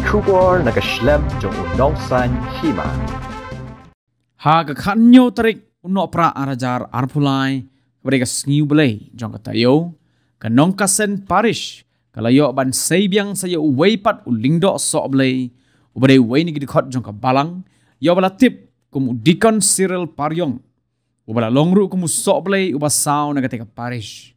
Kubor nakaslem jong unongsan hima. Haga kanyo tarik uno pra arajar arpulai kepada sengiu belai jong katayo kanong kasen parish kalayo ban seibyang saya weipat ulingdo sok belai ubade wei ni gidikot jong kabalang yo bala tip kum dikon Cyril Paryong ubala longru kum sok belai ubasau nagateka parish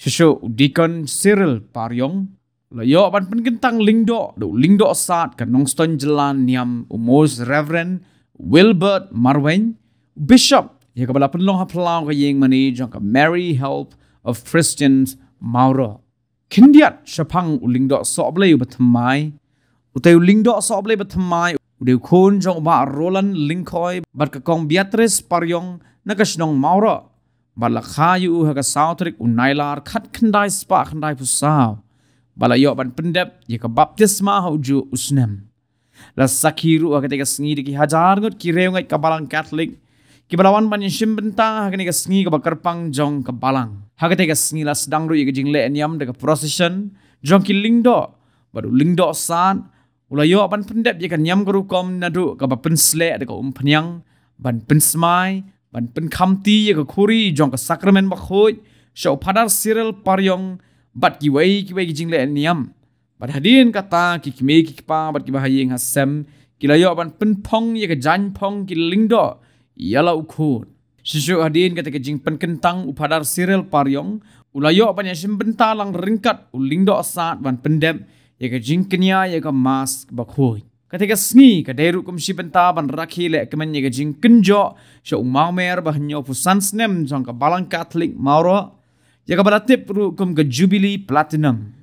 shisho dikon Cyril Paryong layo ban penkentang lingdo do lingdo saat kanong ston jelan niam umos Reverend Wilbert Marwen Bishop ya kabala penlong haplau ka yeng mani jong ka Mary Help of Christians Mauro kindiat syapang ulingdo soblay batamai utay ulingdo soblay batamai uday kun jong ba Roland Linkoy bat ka kong Beatrice Paryong nakasnong Mauro balakhayu ha ka sautrik unailar khat khandai spa khandai pusaw balayo ban pendep ya ka baptisma hauju usnem la sakiru ha ketika sengi diki hajar ngot kireu ngai kabalang Catholic kibalawan ban yishim bentang ha ketika sengi ka bakarpang jong kabalang ha ketika sengi la sedang ru ye jing le enyam de procession jong ki lingdo baru lingdo san ulayo ban pendep ye kan nyam guru kom nadu ka ba pensle de ka penyang ban pensmai ban pen khamti ye ka khuri jong ka sacrament ba khoi sho phadar Cyril Paryong bat ki wei jing le enyam bat hadin kata ki kime ki pa bat ki bahayeng hasem kilayo ban penpong ye ka jan pong ki lingdo yala ukhun shishu hadin kata ke jing penkentang upadar Cyril Paryong ulayo ban yasim bentalang ringkat ulingdo asat ban pendem ye ka jing kenya ye ka mas bakhoi kata ke sngi ka deru kum si benta ban rakhi le kemen ye ka jing kenjo sho umamer bahnyo pusan snem jong ka balang Catholic Mauro ye ka balatip ru kum ka Jubilee Platinum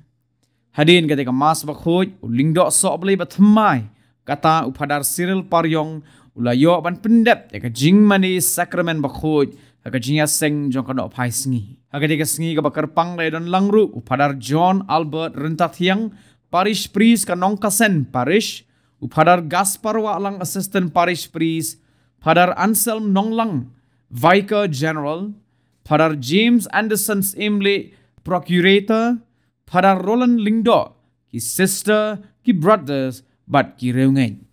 hadin ketika mas bakhoj ulingdo sok belai batmai kata upadar Cyril Paryong ulayo ban pendep ya ka jing mani sakramen bakhoj ka jing seng jong ka no phai sngi ha ketika sngi ka bakar pang le don langru upadar John Albert Rentathiang parish priest ka nongkasen parish upadar Gaspar Walang assistant parish priest padar Anselm Nonglang vicar general padar James Anderson Imle procurator pada Roland Lingdo, ki sister, ki brothers, but ki reungen.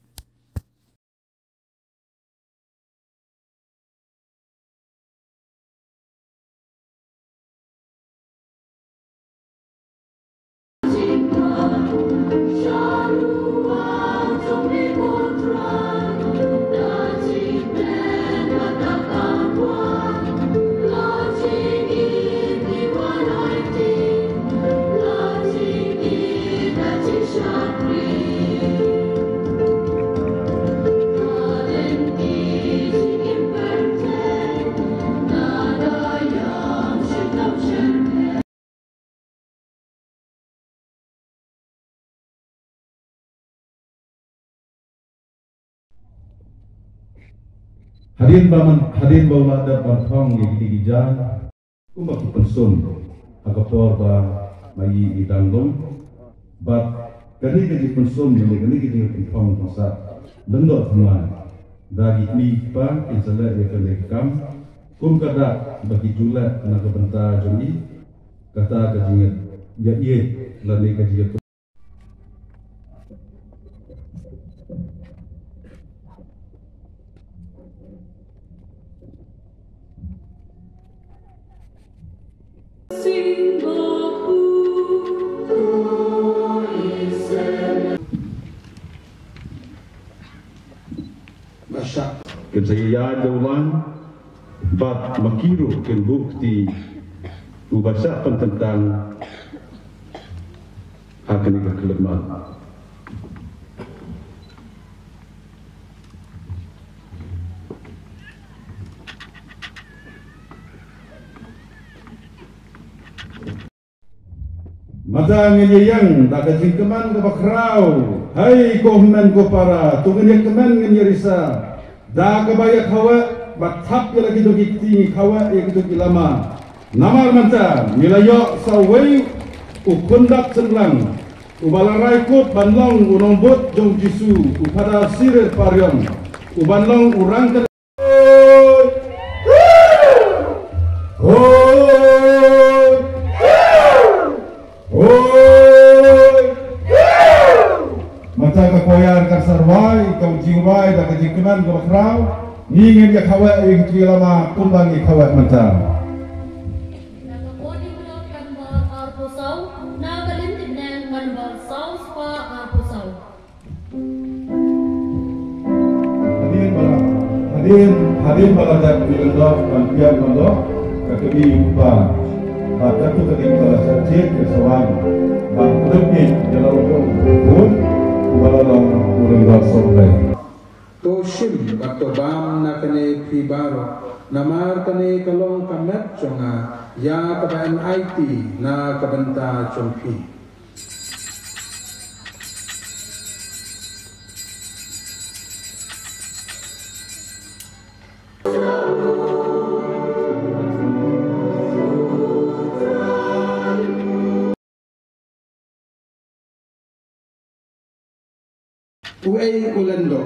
Hadin baulada barthong yang digijan umak pensum agapor ba mai idangdom bat kani pensum yang kani pensum masa lendo teman dari ni pa insala ekelekam kum kada bagi jula na kebenta joni kata kajingat ya ye lani kajingat Kesayaan daulan bat makiru ken bukti ubasakan tentang hak ini kelemahan. Mata ngeyang tak kajing keman ke bakrau hai kohman ko para tungnya keman ngenyerisa da kabayak hawa bathap ya lagi dogi tingi hawa ya gitu lama namar manta milayo sawai ukundak senlang ubalarai kot banlong unombot jong jisu upada Cyril Paryong ubanlong urang mata banta ka koyar ka sarwai ka jiwai da ka jikunan ka bakrau ngingin ya kawa ing kilama kumbang i kawa mantang Hadir balada bilendok bantian mondok kekebi upa pada tu ketika balasa cek kesawang bang lebih dalam pun balada bilendok sobai to shim bakto bam na kane pribaro namar kane kalong kamet chonga ya kaban IT na kabanta chongpi Uai ulendo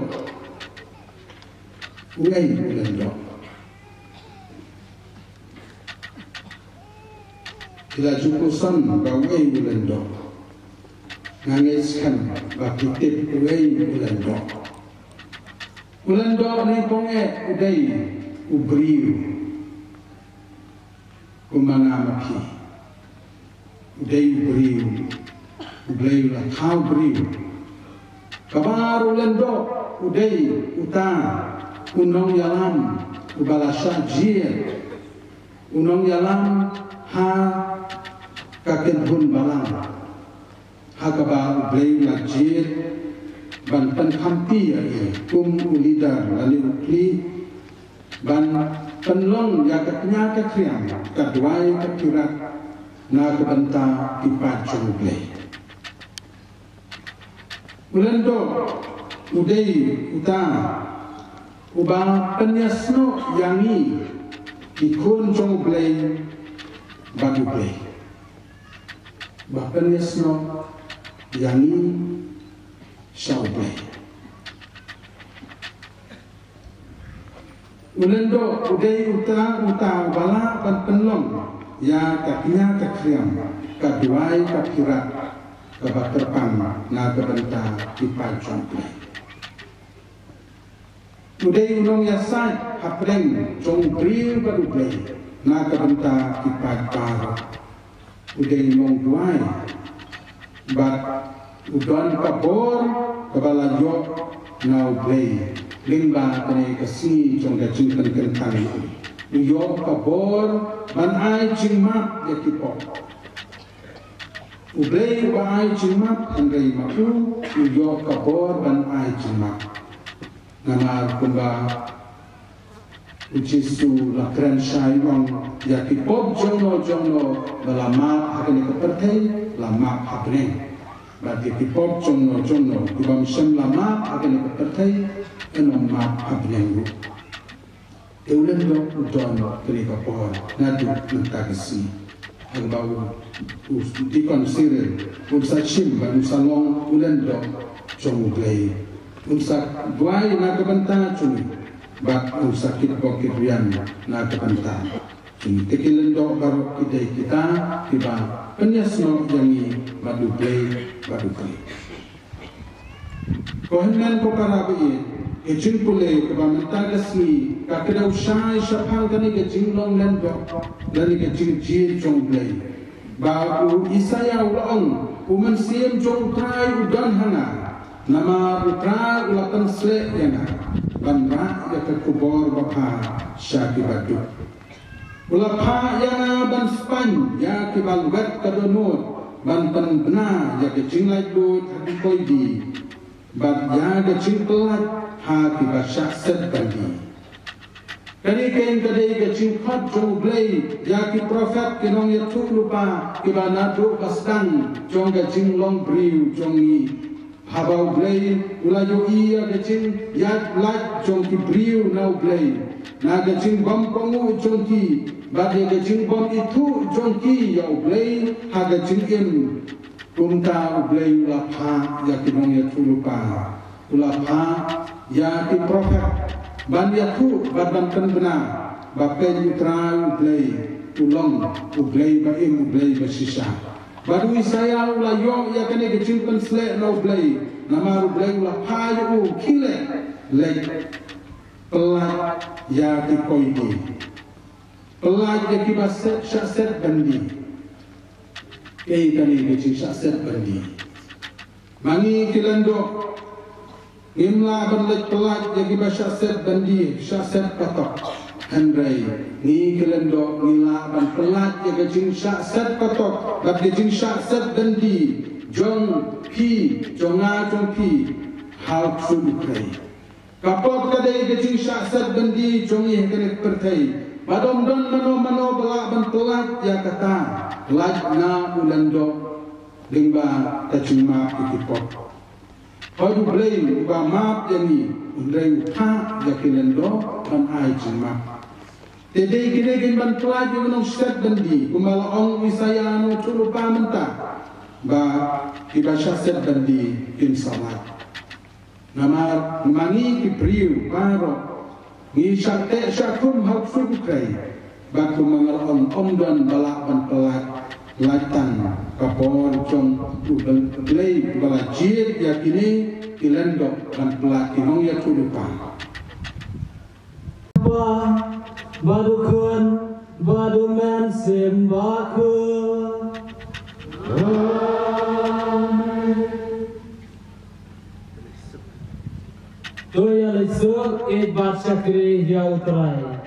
Bila jukusan ba uai ulendo Nangiskan ba kitip uai ulendo ni konge udai ubriu kumangamapi udai ubriu ublei la kau briu kabar ulendo udai uta unong yalam ubalasha jir unong yalam ha kakenhun balang ha kabar ublei la jir ban penkampi kum ulidar lalu ukli ban penlong ya katnya kakriam kadwai kakirat na kebenta ipacung ublei ulendo udai uta uba penyasno yangi ikun jong ublei bagi ublei ba penyasno yangi Shaubai ulendo udai uta bala ban penlong ya kaknya kakriam kadwai kakirat kabaterpang na kabenta ipajong play udai unong yasai hapreng jong bril baru play na kabenta ipajpar udai unong duai bat udon kabor kabala yo nau play lingba kene kasi jong ga jingkan kentang yo kabor ban ai jingma yakipo ublei ba ai jingma andai maku yo kabor ban ai jingma nama kumba ujisu lakran shaimong yakipo jono balama hakene kepertei lama habreng bagi kipop jono kubam sem lama hakene kepertei enom ma habreng eulen do udon kene kapor nadu mentagasi agbau di konsire unsa chim ba unsa long ulen do jomu play unsa duai na kebenta cumi ba unsa kit bokit rian na kebenta cumi tekilen do baru kita tiba penyasno yangi badu play kohenan kokarabi ejin pule kebamenta gasmi kakeda usai syapang kani kejing long lendo lani kejing jin jong play babu isaya ulang uman siem jong trai udan hana nama utrai ulapan slek yana banra ya kubor bapa syaki batu ulapa yana ban span ya kibal wet kadonut banten benar ya kecing lagi buat hati koidi bab ya kecing telat hati basyak sedbagi kani kain kadai kecing khat jong blay ya ki prophet kinong ya tuk lupa kibana tu paskan jong kecing long briu jongi habau blay ulayo iya kecing ya lat jong ki briu nau blay na kecing bom kongu jong ki bagi kecing bom itu jongki ya ublei haga cingin kunta ublei ulapa ya kinong ya tulupa ulapa ya ki prophet ban ya tu badan benar bakai utra ublei ulong ublei ba im ublei ba sisa Badu saya ulah yo ya kene kecilkan selek no blay. Nama blay ulah payu kile lay. Pelat ya ki koidi. Pelat ya ki baset syaset bandi. Kei kene kecil syaset bandi. Mangi kilendo imla berlet pelat ya ki syaset bandi syaset patok. Andai ni kelendo nila ban pelat ya kecing syaset patok bat kecing syaset dandi jong pi jonga jong pi hal sudukrai kapot kadai kecing syaset dandi jongi kene pertai badom don mano bela ban pelat ya kata pelat na ulando lingba tacima ikipot hodu blame ba map yani undai ha ya kelendo kan ai cima Tedei kini ban pelaju menong set bandi kumala ong wisaya no tulu pamenta ba ibasya set bandi kin salat nama mangi ki priu paro ngi syate syakum hak sukrai ba kumangal om don balak ban pelat latan kapon jong udel play bala jir yakini kilendo ban pelat kinong ya tulu pam Badu kun, badu men simbaku. Tu yang lesuk, it bat syakri jauh terai.